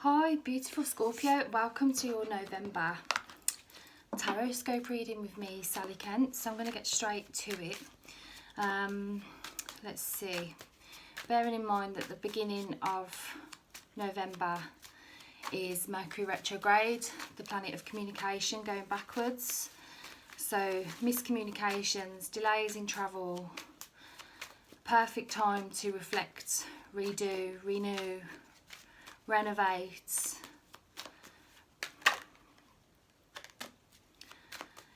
Hi, beautiful Scorpio. Welcome to your November tarotscope reading with me, Sally Kent. So I'm going to get straight to it. Let's see. Bearing in mind that the beginning of November is Mercury retrograde, the planet of communication going backwards. So miscommunications, delays in travel, perfect time to reflect, redo, renew, renovate.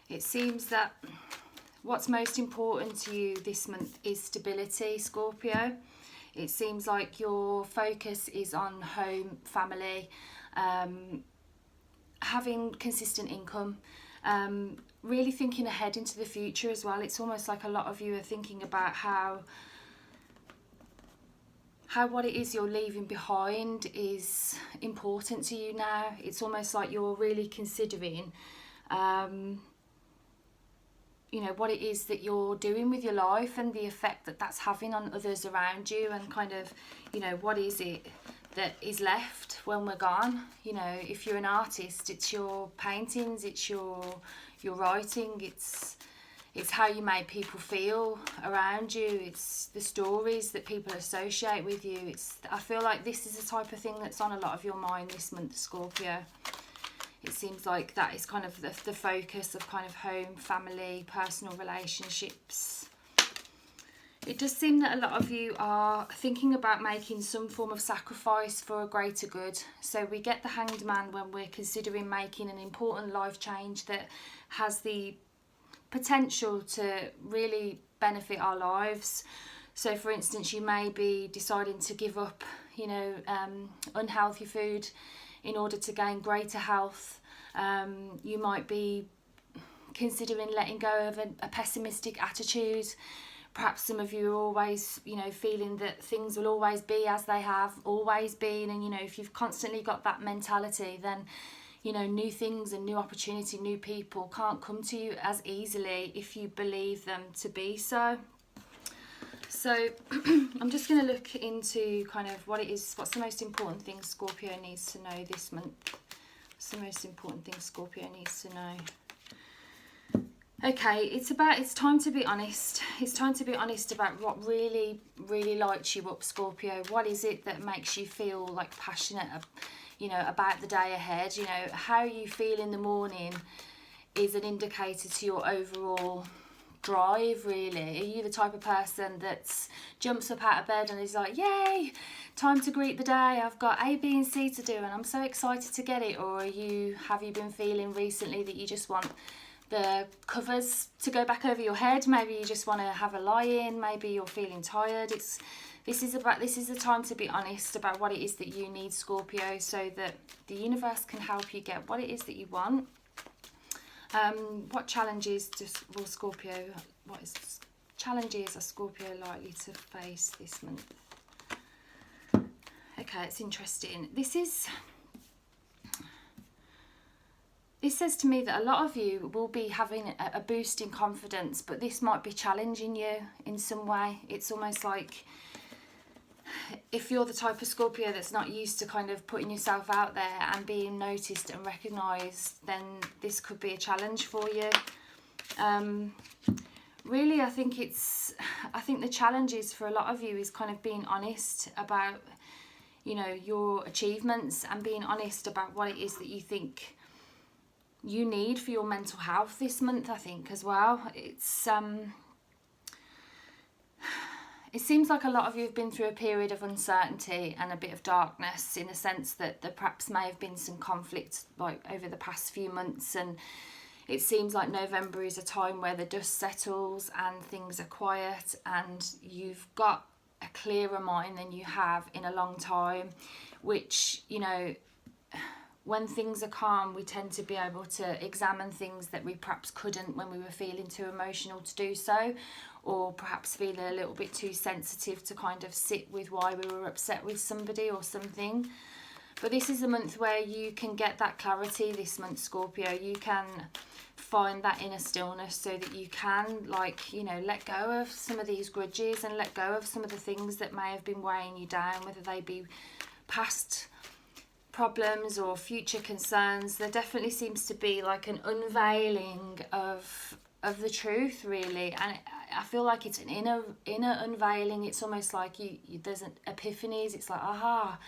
It seems that what's most important to you this month is stability, Scorpio. It seems like your focus is on home, family, having consistent income, really thinking ahead into the future as well. It's almost like a lot of you are thinking about how what it is you're leaving behind is important to you now. It's almost like you're really considering, what it is that you're doing with your life and the effect that that's having on others around you, and kind of, what is it that is left when we're gone. If you're an artist, it's your paintings, it's your writing, it's how you make people feel around you, it's the stories that people associate with you. I feel like this is the type of thing that's on a lot of your mind this month, Scorpio. It seems like that is kind of the focus of kind of home, family, personal relationships. It does seem that a lot of you are thinking about making some form of sacrifice for a greater good. So we get the Hanged Man when we're considering making an important life change that has the potential to really benefit our lives. So for instance, you may be deciding to give up unhealthy food in order to gain greater health. You might be considering letting go of a pessimistic attitude. Perhaps some of you are always feeling that things will always be as they have always been, and if you've constantly got that mentality, then new things and new opportunity, new people can't come to you as easily if you believe them to be so. So I'm just going to look into kind of what's the most important thing Scorpio needs to know this month. What's the most important thing Scorpio needs to know? Okay, it's time to be honest. It's time to be honest about what really, really lights you up, Scorpio. What is it that makes you feel like passionate about the day ahead? How you feel in the morning is an indicator to your overall drive, really. Are you the type of person that jumps up out of bed and is like, yay, time to greet the day, I've got A, B and C to do and I'm so excited to get it? Or have you been feeling recently that you just want the covers to go back over your head? Maybe you just want to have a lie-in, maybe you're feeling tired. This is the time to be honest about what it is that you need, Scorpio, so that the universe can help you get what it is that you want. What challenges are Scorpio likely to face this month? Okay, it's interesting. This says to me that a lot of you will be having a boost in confidence, but this might be challenging you in some way. It's almost like if you're the type of Scorpio that's not used to kind of putting yourself out there and being noticed and recognised, then this could be a challenge for you. Really, I think the challenge is for a lot of you is kind of being honest about, your achievements and being honest about what it is that you think you need for your mental health this month, I think, as well. It seems like a lot of you have been through a period of uncertainty and a bit of darkness, in the sense that there perhaps may have been some conflict like over the past few months, and it seems like November is a time where the dust settles and things are quiet and you've got a clearer mind than you have in a long time, which, when things are calm, we tend to be able to examine things that we perhaps couldn't when we were feeling too emotional to do so, or perhaps feeling a little bit too sensitive to kind of sit with why we were upset with somebody or something. But this is a month where you can get that clarity this month, Scorpio. You can find that inner stillness so that you can, let go of some of these grudges and let go of some of the things that may have been weighing you down, whether they be past problems or future concerns. There definitely seems to be like an unveiling of the truth, really, and I feel like it's an inner unveiling. It's almost like there's an epiphanies. It's like, aha,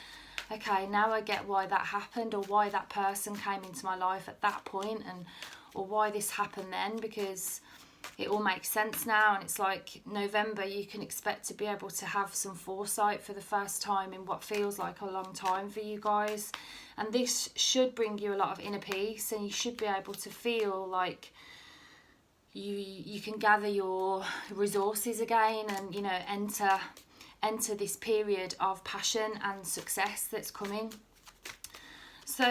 okay, now I get why that happened, or why that person came into my life at that point, and or why this happened then, because it all makes sense now. And it's like November, you can expect to be able to have some foresight for the first time in what feels like a long time for you guys, and this should bring you a lot of inner peace, and you should be able to feel like you can gather your resources again, and you know, enter this period of passion and success that's coming. So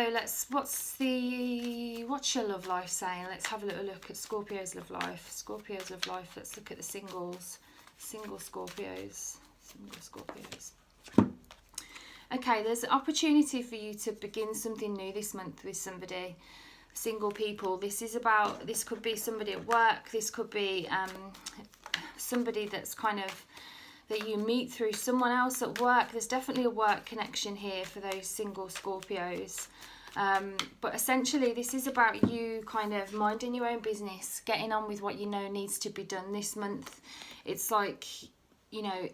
what's your love life saying? Let's have a little look at Scorpio's love life. Scorpio's love life. Let's look at the single Scorpios. Okay, there's an opportunity for you to begin something new this month with somebody. Single people, this could be somebody at work, this could be somebody that's kind of that you meet through someone else at work. There's definitely a work connection here for those single Scorpios, but essentially this is about you kind of minding your own business, getting on with what you know needs to be done this month. It's like, you know,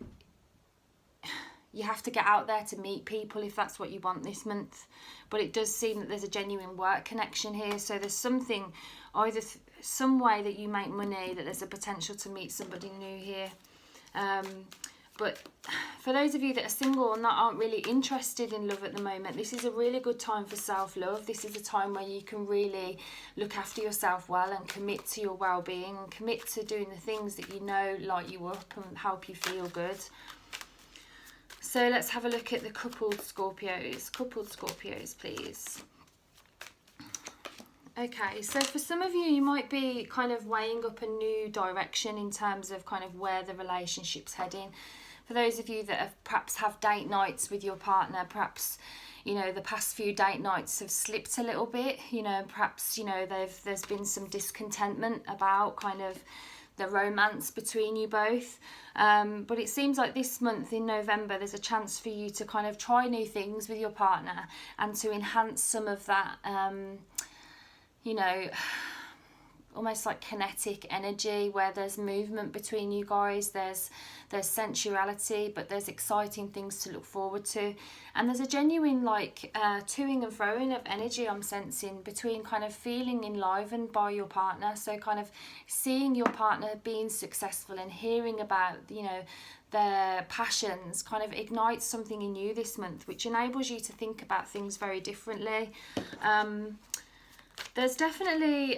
you have to get out there to meet people if that's what you want this month. But it does seem that there's a genuine work connection here. So there's something, either some way that you make money, that there's a potential to meet somebody new here. But for those of you that are single or aren't really interested in love at the moment, this is a really good time for self-love. This is a time where you can really look after yourself well and commit to your well-being, and commit to doing the things that you know light you up and help you feel good. So let's have a look at the coupled Scorpios. Coupled Scorpios, please. Okay, so for some of you, you might be kind of weighing up a new direction in terms of kind of where the relationship's heading. For those of you that have perhaps have date nights with your partner, perhaps, you know, the past few date nights have slipped a little bit, you know, perhaps, you know, there's been some discontentment about kind of the romance between you both, but it seems like this month in November there's a chance for you to kind of try new things with your partner and to enhance some of that you know, almost like kinetic energy, where there's movement between you guys, there's sensuality, but there's exciting things to look forward to, and there's a genuine like toing and froing of energy I'm sensing between kind of feeling enlivened by your partner. So kind of seeing your partner being successful and hearing about, you know, their passions kind of ignites something in you this month, which enables you to think about things very differently. There's definitely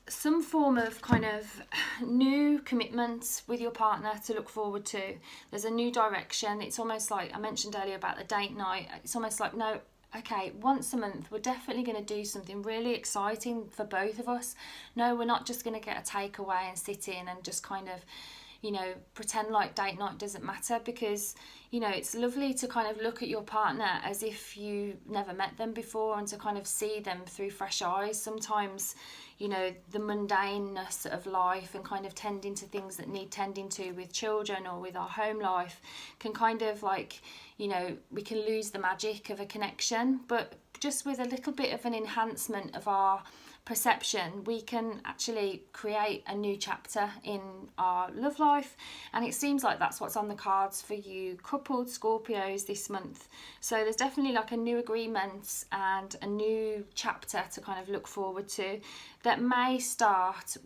some form of kind of new commitments with your partner to look forward to. There's a new direction. It's almost like I mentioned earlier about the date night. It's almost like, no, okay, once a month we're definitely going to do something really exciting for both of us. No, we're not just going to get a takeaway and sit in and just kind of, you know, pretend like date night doesn't matter, because, you know, it's lovely to kind of look at your partner as if you never met them before and to kind of see them through fresh eyes. Sometimes, you know, the mundaneness of life and kind of tending to things that need tending to with children or with our home life can kind of like, you know, we can lose the magic of a connection. But just with a little bit of an enhancement of our perception, we can actually create a new chapter in our love life, and it seems like that's what's on the cards for you coupled Scorpios this month. So there's definitely like a new agreement and a new chapter to kind of look forward to that may start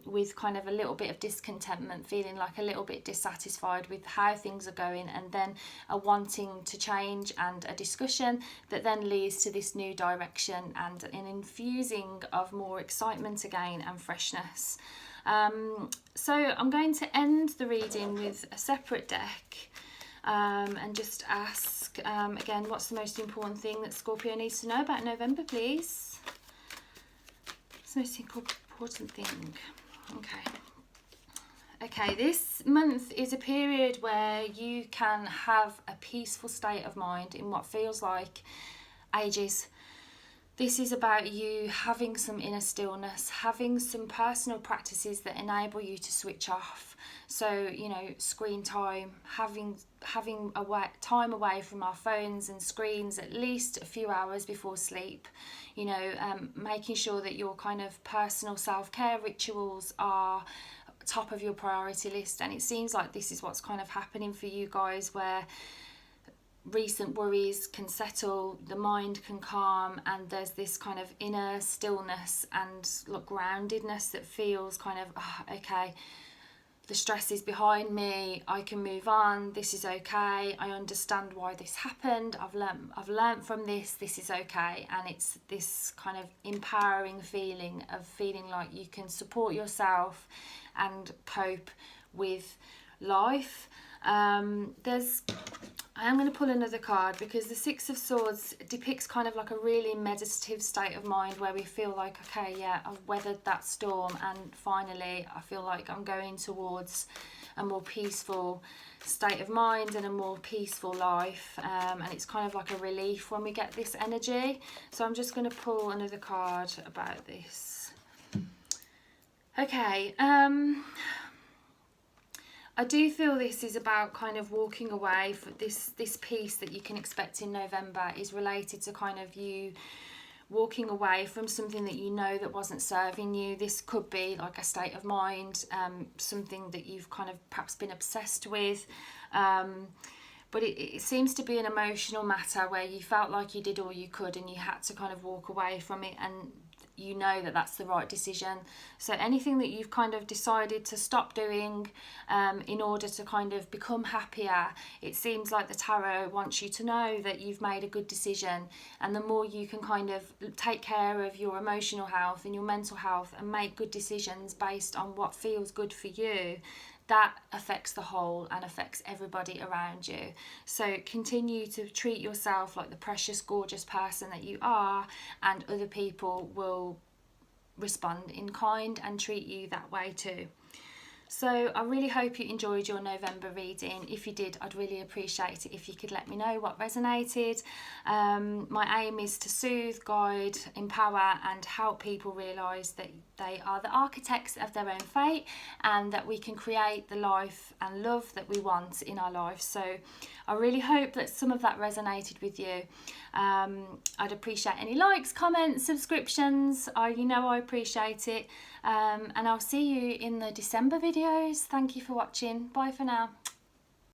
with kind of a little bit of discontentment, feeling like a little bit dissatisfied with how things are going, and then a wanting to change and a discussion that then leads to this new direction and an infusing of more excitement again and freshness. So I'm going to end the reading with a separate deck and just ask again, what's the most important thing that Scorpio needs to know about November, please? What's the most important thing? Okay, this month is a period where you can have a peaceful state of mind in what feels like ages. This is about you having some inner stillness, having some personal practices that enable you to switch off. So, you know, screen time, having time away from our phones and screens at least a few hours before sleep. You know, making sure that your kind of personal self-care rituals are top of your priority list. And it seems like this is what's kind of happening for you guys, where recent worries can settle, the mind can calm, and there's this kind of inner stillness and groundedness that feels kind of, okay, the stress is behind me, I can move on, this is okay, I understand why this happened, I've learned from this is okay. And it's this kind of empowering feeling of feeling like you can support yourself and cope with life. I am going to pull another card, because the Six of Swords depicts kind of like a really meditative state of mind, where we feel like, okay, yeah, I've weathered that storm, and finally I feel like I'm going towards a more peaceful state of mind and a more peaceful life, and it's kind of like a relief when we get this energy. So I'm just going to pull another card about this. Okay, I do feel this is about kind of walking away. For this piece that you can expect in November is related to kind of you walking away from something that you know that wasn't serving you. This could be like a state of mind, something that you've kind of perhaps been obsessed with, but it seems to be an emotional matter where you felt like you did all you could and you had to kind of walk away from it, and you know that that's the right decision. So anything that you've kind of decided to stop doing in order to kind of become happier, it seems like the tarot wants you to know that you've made a good decision. And the more you can kind of take care of your emotional health and your mental health and make good decisions based on what feels good for you, that affects the whole and affects everybody around you. So continue to treat yourself like the precious, gorgeous person that you are, and other people will respond in kind and treat you that way too. So I really hope you enjoyed your November reading. If you did, I'd really appreciate it if you could let me know what resonated. My aim is to soothe, guide, empower and help people realise that they are the architects of their own fate, and that we can create the life and love that we want in our life. So I really hope that some of that resonated with you. I'd appreciate any likes, comments, subscriptions. I appreciate it. And I'll see you in the December videos. Thank you for watching. Bye for now.